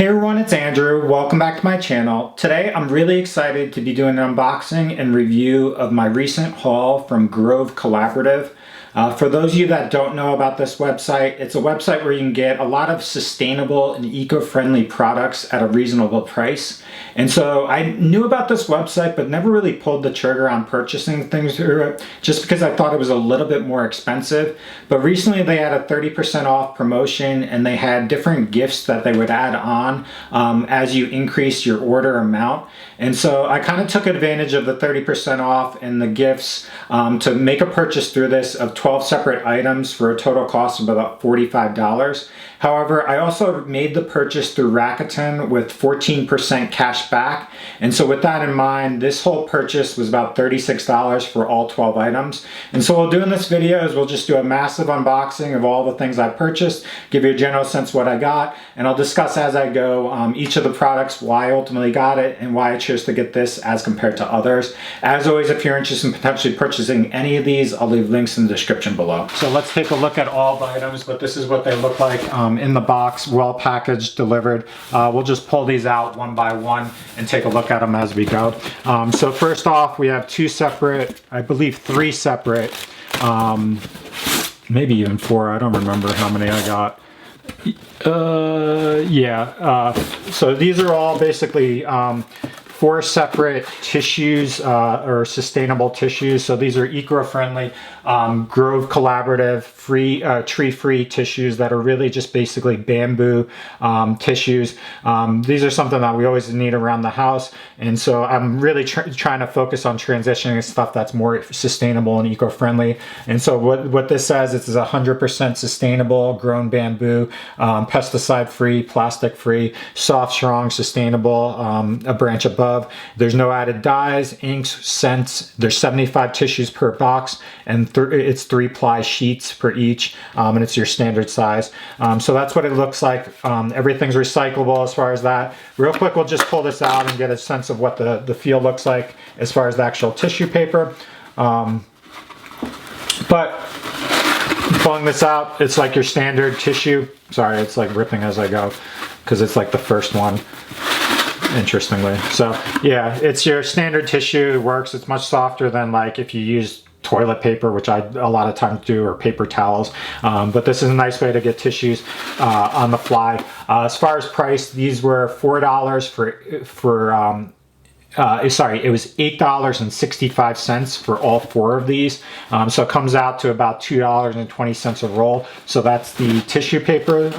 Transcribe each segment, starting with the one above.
Hey everyone, it's Andrew. Welcome back to my channel. Today I'm really excited to be doing an unboxing and review of my recent haul from Grove Collaborative. For those of you that don't know about this website, it's a website where you can get a lot of sustainable and eco-friendly products at a reasonable price. And so I knew about this website but never really pulled the trigger on purchasing things through it just because I thought it was a little bit more expensive. But recently they had a 30% off promotion and they had different gifts that they would add on as you increase your order amount. And so I kind of took advantage of the 30% off and the gifts to make a purchase through this of 12 separate items for a total cost of about $45. However, I also made the purchase through Rakuten with 14% cash back. And so with that in mind, this whole purchase was about $36 for all 12 items. And so what we'll do in this video is we'll just do a massive unboxing of all the things I purchased, give you a general sense of what I got, and I'll discuss as I go each of the products, why I ultimately got it, and why I chose to get this as compared to others. As always, if you're interested in potentially purchasing any of these, I'll leave links in the description below. So let's take a look at all the items, but this is what they look like in the box, well packaged, delivered. We'll just pull these out one by one and take a look at them as we go. So first off, we have two separate, I believe three separate, maybe even four, I don't remember how many I got. So these are all basically four separate tissues or sustainable tissues. So these are eco-friendly, Grove Collaborative, free, tree-free tissues that are really just basically bamboo tissues. These are something that we always need around the house. And so I'm really trying to focus on transitioning to stuff that's more sustainable and eco-friendly. And so what this says, it's 100% sustainable, grown bamboo, pesticide-free, plastic-free, soft, strong, sustainable, a branch above. There's no added dyes, inks, scents. There's 75 tissues per box, and it's 3-ply sheets per each, and it's your standard size. So that's what it looks like. Everything's recyclable as far as that. Real quick, we'll just pull this out and get a sense of what the feel looks like as far as the actual tissue paper. But pulling this out, it's like your standard tissue. Sorry, it's like ripping as I go because it's like the first one, interestingly. So yeah, it's your standard tissue. It works. It's much softer than like if you use toilet paper, which I a lot of times do, or paper towels. But this is a nice way to get tissues on the fly. As far as price, these were $4 it was $8.65 for all four of these. So it comes out to about $2.20 a roll. So that's the tissue paper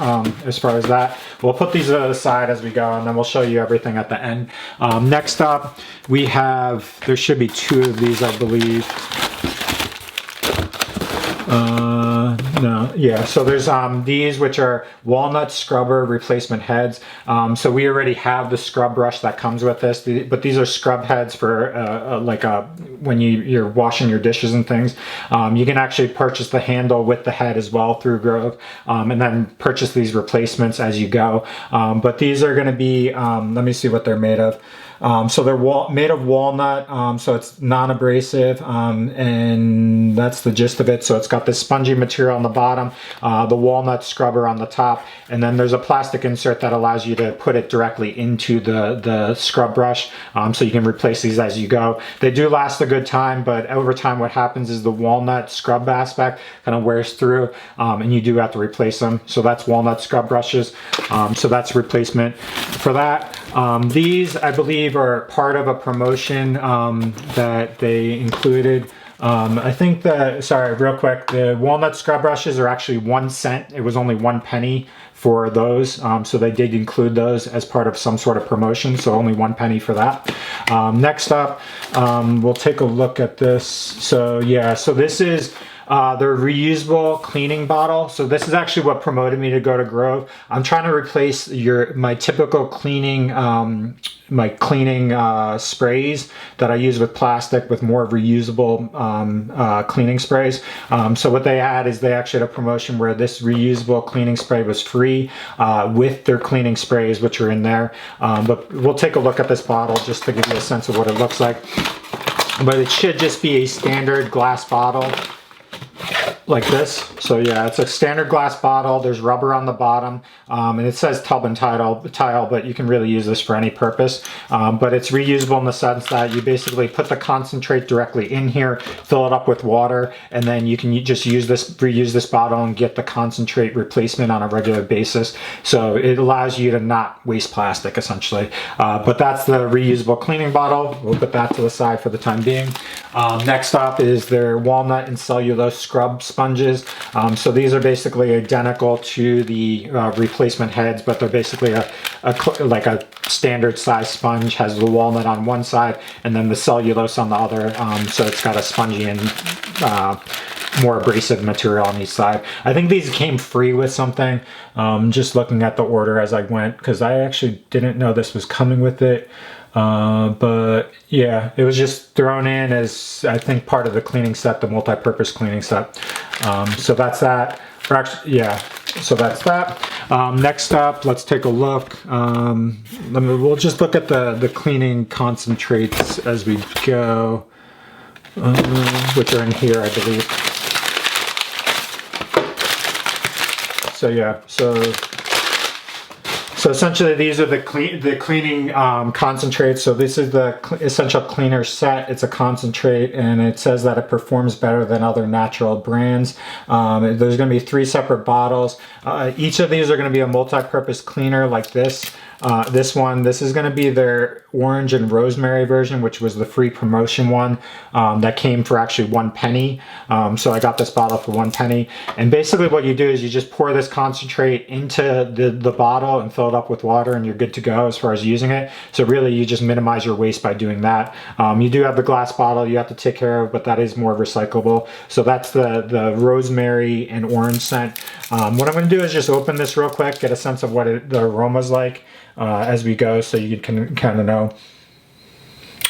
as far as that. We'll put these aside as we go, and then we'll show you everything at the end. Next up, we have, there should be two of these, I believe. So there's these, which are walnut scrubber replacement heads. So we already have the scrub brush that comes with this, but these are scrub heads for when you're washing your dishes and things. You can actually purchase the handle with the head as well through Grove, and then purchase these replacements as you go. But these are going to be, let me see what they're made of. So they're made of walnut, so it's non-abrasive, and that's the gist of it. So it's got this spongy material on the bottom, the walnut scrubber on the top, and then there's a plastic insert that allows you to put it directly into the scrub brush, so you can replace these as you go. They do last a good time, but over time what happens is the walnut scrub aspect kind of wears through, and you do have to replace them. So that's walnut scrub brushes, so that's replacement for that. These, I believe, are part of a promotion that they included. I think sorry, real quick, the walnut scrub brushes are actually 1 cent. It was only 1 penny for those. So they did include those as part of some sort of promotion. So only 1 penny for that. Next up, we'll take a look at this. So yeah, so this is the reusable cleaning bottle. So this is actually what promoted me to go to Grove. I'm trying to replace my typical cleaning, sprays that I use with plastic with more reusable cleaning sprays. So what they had is they actually had a promotion where this reusable cleaning spray was free with their cleaning sprays, which are in there. But we'll take a look at this bottle just to give you a sense of what it looks like. But it should just be a standard glass bottle. like this. So yeah, it's a standard glass bottle. There's rubber on the bottom, and it says tub and tile, but you can really use this for any purpose. But it's reusable in the sense that you basically put the concentrate directly in here, fill it up with water, and then you can just reuse this bottle and get the concentrate replacement on a regular basis. So it allows you to not waste plastic essentially. But that's the reusable cleaning bottle. We'll put that to the side for the time being. Next up is their walnut and cellulose scrub sponges. So these are basically identical to the replacement heads, but they're basically like a standard size sponge. Has the walnut on one side and then the cellulose on the other. So it's got a spongy and more abrasive material on each side. I think these came free with something. Just looking at the order as I went, because I actually didn't know this was coming with it. But yeah, it was just thrown in as, I think, part of the cleaning set, the multi-purpose cleaning set. So that's that. Or actually, yeah, so that's that. Next up, let's take a look. We'll just look at the cleaning concentrates as we go, which are in here, I believe. So yeah, so essentially these are the cleaning concentrates. So this is the essential cleaner set. It's a concentrate, and it says that it performs better than other natural brands. There's going to be 3 separate bottles. Each of these are going to be a multi-purpose cleaner like this. This is going to be their orange and rosemary version, which was the free promotion one that came for actually 1 penny. So I got this bottle for 1 penny. And basically what you do is you just pour this concentrate into the bottle and fill it up with water, and you're good to go as far as using it. So really you just minimize your waste by doing that. You do have the glass bottle you have to take care of, but that is more recyclable. So that's the rosemary and orange scent. What I'm going to do is just open this real quick, get a sense of what the aroma's like as we go, so you can kind of know.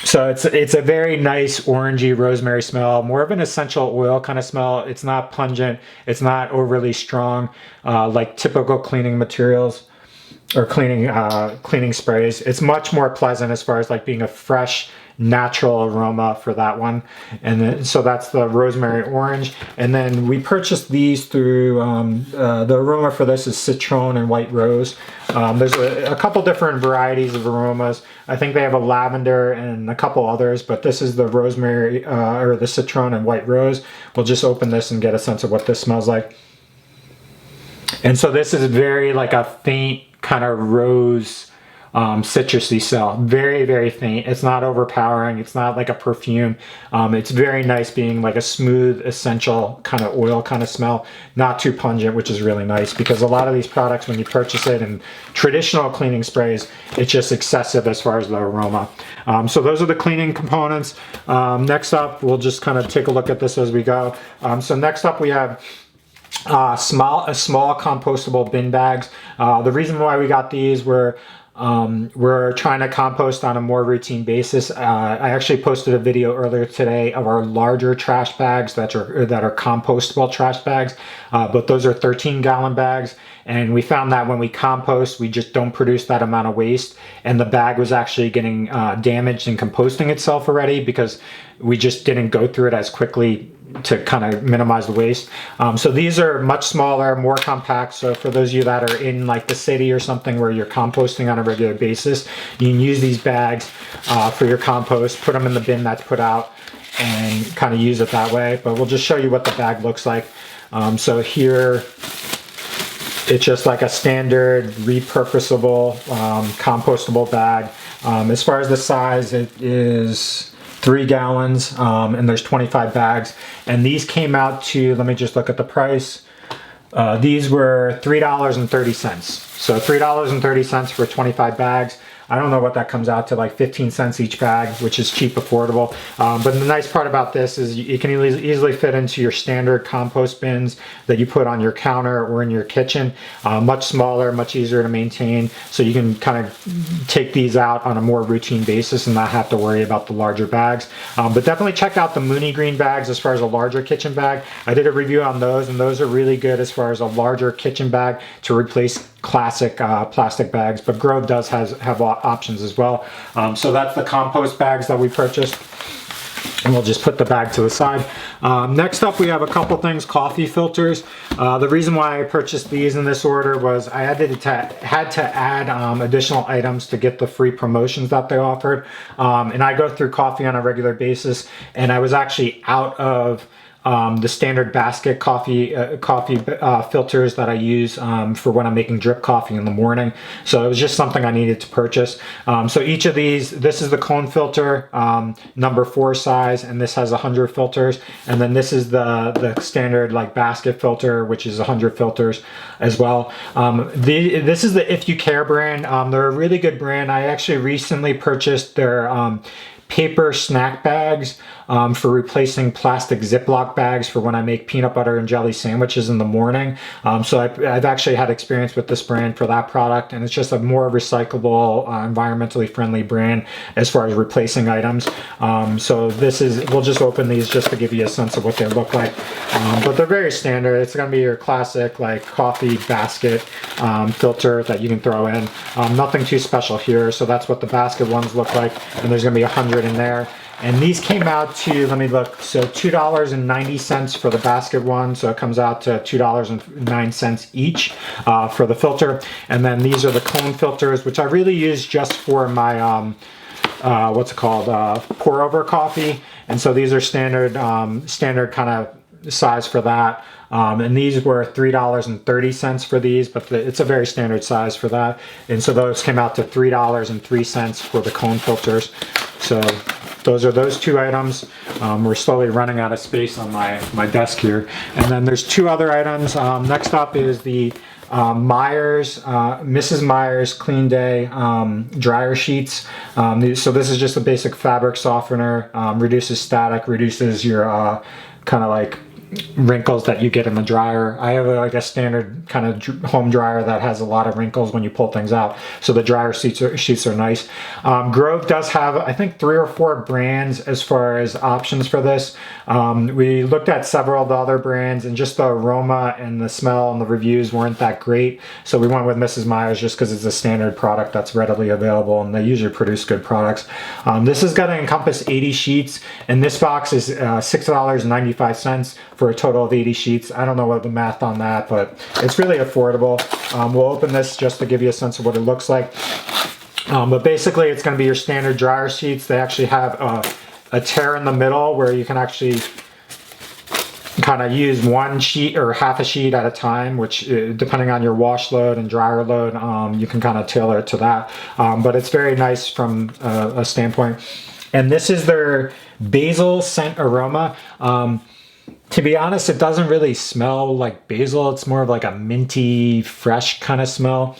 So it's a very nice orangey rosemary smell, more of an essential oil kind of smell. It's not pungent, it's not overly strong like typical cleaning materials or cleaning sprays. It's much more pleasant as far as like being a fresh, natural aroma for that one. And then, so that's the rosemary orange. And then we purchased these through, the aroma for this is citron and white rose. There's a couple different varieties of aromas. I think they have a lavender and a couple others, but this is the rosemary or the citron and white rose. We'll just open this and get a sense of what this smells like. And so this is very like a faint kind of rose citrusy smell. Very, very faint. It's not overpowering. It's not like a perfume. It's very nice being like a smooth, essential kind of oil kind of smell. Not too pungent, which is really nice, because a lot of these products, when you purchase it in traditional cleaning sprays, it's just excessive as far as the aroma. So those are the cleaning components. Next up, we'll just kind of take a look at this as we go. So next up we have small compostable bin bags. The reason why we got these were we're trying to compost on a more routine basis. I actually posted a video earlier today of our larger trash bags that are compostable trash bags, but those are 13-gallon bags. And we found that when we compost, we just don't produce that amount of waste. And the bag was actually getting damaged and composting itself already, because we just didn't go through it as quickly to kind of minimize the waste. So these are much smaller, more compact. So for those of you that are in like the city or something where you're composting on a regular basis, you can use these bags for your compost, put them in the bin that's put out, and kind of use it that way. But we'll just show you what the bag looks like. So here, it's just like a standard repurposable, compostable bag. As far as the size, it is 3 gallons, and there's 25 bags. And these came out to, let me just look at the price. These were $3.30. So $3.30 for 25 bags. I don't know what that comes out to, like 15 cents each bag, which is cheap, affordable. But the nice part about this is it can easily fit into your standard compost bins that you put on your counter or in your kitchen. Much smaller, much easier to maintain. So you can kind of take these out on a more routine basis and not have to worry about the larger bags. But definitely check out the Mooney Green bags as far as a larger kitchen bag. I did a review on those, and those are really good as far as a larger kitchen bag to replace classic plastic bags, but Grove does have options as well. So that's the compost bags that we purchased. And we'll just put the bag to the side. Next up, we have a couple things, coffee filters. The reason why I purchased these in this order was I had to add additional items to get the free promotions that they offered. And I go through coffee on a regular basis, and I was actually out of the standard basket coffee filters that I use for when I'm making drip coffee in the morning. So it was just something I needed to purchase. So each of these, this is the cone filter, number 4 size, and this has 100 filters. And then this is the standard like basket filter, which is 100 filters as well. This is the If You Care brand. They're a really good brand. I actually recently purchased their paper snack bags for replacing plastic Ziploc bags for when I make peanut butter and jelly sandwiches in the morning. So I've actually had experience with this brand for that product, and it's just a more recyclable, environmentally friendly brand as far as replacing items. So this is, we'll just open these just to give you a sense of what they look like. But they're very standard. It's going to be your classic like coffee basket filter that you can throw in. Nothing too special here. So that's what the basket ones look like, and there's going to be 100 in there. And these came out to, let me look, so $2.90 for the basket one, so it comes out to $2.09 each for the filter. And then these are the cone filters, which I really use just for my what's it called, pour over coffee. And so these are standard kind of size for that. And these were $3.30 for these, but it's a very standard size for that. And so those came out to $3.03 for the cone filters. So those are those 2 items. We're slowly running out of space on my desk here. And then there's 2 other items. Next up is the Meyer's, Mrs. Meyer's Clean Day dryer sheets. So this is just a basic fabric softener, reduces static, reduces your kind of like wrinkles that you get in the dryer. I have like a standard kind of home dryer that has a lot of wrinkles when you pull things out, so the dryer sheets are nice. Grove does have, I think, 3 or 4 brands as far as options for this. We looked at several of the other brands, and just the aroma and the smell and the reviews weren't that great, so we went with Mrs. Meyer's just because it's a standard product that's readily available, and they usually produce good products. This is going to encompass 80 sheets, and this box is $6.95 for a total of 80 sheets. I don't know what the math on that, but it's really affordable. We'll open this just to give you a sense of what it looks like. But basically it's going to be your standard dryer sheets. They actually have a tear in the middle where you can actually kind of use 1 sheet or half a sheet at a time, which depending on your wash load and dryer load, you can kind of tailor it to that. But it's very nice from a standpoint. And this is their basil scent aroma. To be honest, it doesn't really smell like basil. It's more of like a minty, fresh kind of smell,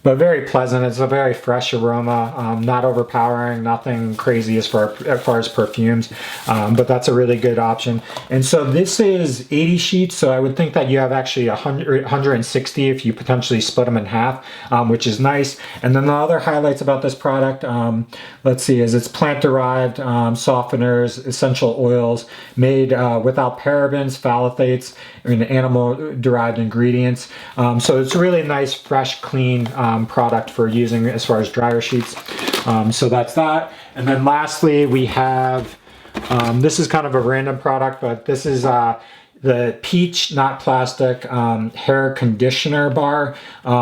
but very pleasant. It's a very fresh aroma, not overpowering, nothing crazy as far as perfumes, but that's a really good option. And so this is 80 sheets, so I would think that you have actually 160 if you potentially split them in half, which is nice. And then the other highlights about this product, let's see, is it's plant-derived softeners, essential oils, made without parabens, phthalates, and animal-derived ingredients. So it's a really nice, fresh, clean product for using as far as dryer sheets. So that's that. And then lastly, we have, this is kind of a random product, but this is the Peach Not Plastic hair conditioner bar.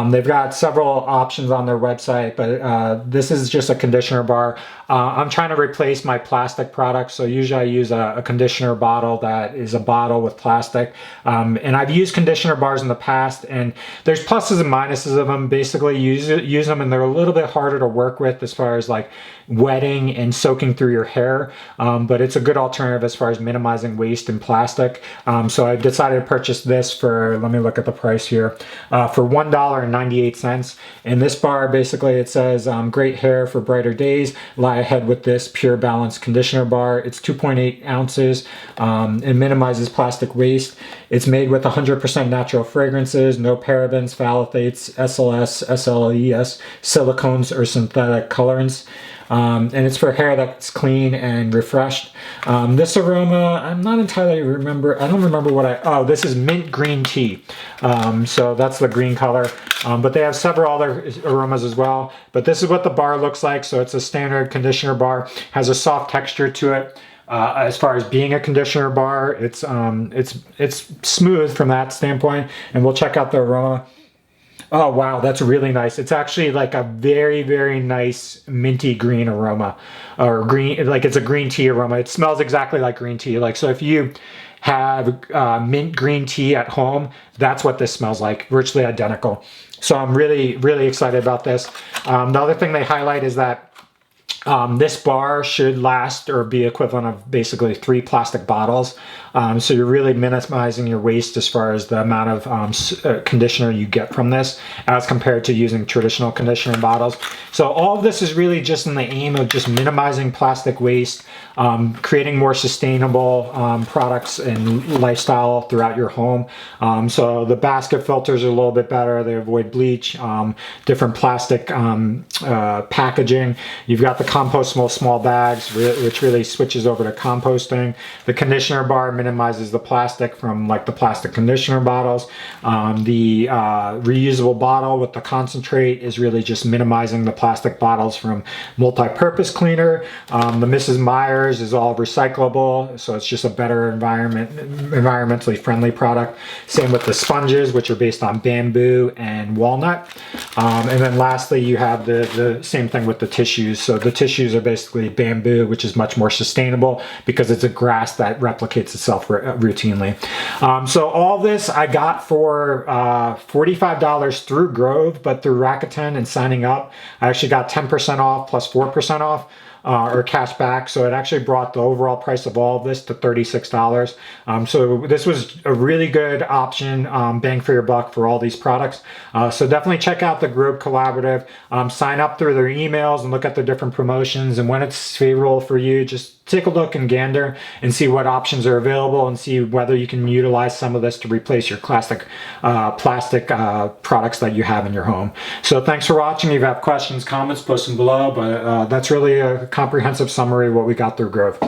They've got several options on their website, but this is just a conditioner bar. I'm trying to replace my plastic products, so usually I use a conditioner bottle that is a bottle with plastic. And I've used conditioner bars in the past, and there's pluses and minuses of them. Basically, use them, and they're a little bit harder to work with as far as like wetting and soaking through your hair. But it's a good alternative as far as minimizing waste in plastic. So I decided to purchase this for, let me look at the price here, for $1.98. And this bar, basically it says, great hair for brighter days. Lie ahead with this Pure Balance conditioner bar. It's 2.8 ounces. It minimizes plastic waste. It's made with 100% natural fragrances, no parabens, phthalates, SLS, SLES, silicones, or synthetic colorants. And it's for hair that's clean and refreshed. This aroma, I'm not entirely I don't remember what this is mint green tea. So that's the green color. But they have several other aromas as well. But this is what the bar looks like. So it's a standard conditioner bar, has a soft texture to it. As far as being a conditioner bar, it's smooth from that standpoint, and we'll check out the aroma. Oh wow, that's really nice. It's actually like a very, very nice minty green aroma, or green, like it's a green tea aroma. It smells exactly like green tea. Like, so if you have mint green tea at home, that's what this smells like, virtually identical. So I'm really, really excited about this. The other thing they highlight is that this bar should last or be equivalent of basically 3 plastic bottles. So you're really minimizing your waste as far as the amount of conditioner you get from this as compared to using traditional conditioner bottles. So all of this is really just in the aim of just minimizing plastic waste, creating more sustainable products and lifestyle throughout your home. So the basket filters are a little bit better. They avoid bleach, different plastic packaging. You've got the compostable small bags, which really switches over to composting. The conditioner bar minimizes the plastic from like the plastic conditioner bottles. The reusable bottle with the concentrate is really just minimizing the plastic bottles from multi-purpose cleaner. The Mrs. Meyer's is all recyclable, so it's just a better environmentally friendly product. Same with the sponges, which are based on bamboo and walnut. And then lastly, you have the same thing with the tissues. So the tissues are basically bamboo, which is much more sustainable because it's a grass that replicates itself routinely. So all this I got for $45 through Grove, but through Rakuten and signing up, I actually got 10% off plus 4% off. Or cash back, so it actually brought the overall price of all of this to $36. So this was a really good option, bang for your buck for all these products. So definitely check out the Grove Collaborative, sign up through their emails and look at the different promotions, and when it's favorable for you, just take a look and gander and see what options are available and see whether you can utilize some of this to replace your plastic products that you have in your home. So thanks for watching. If you have questions, comments, post them below, but that's really a comprehensive summary of what we got through Grove.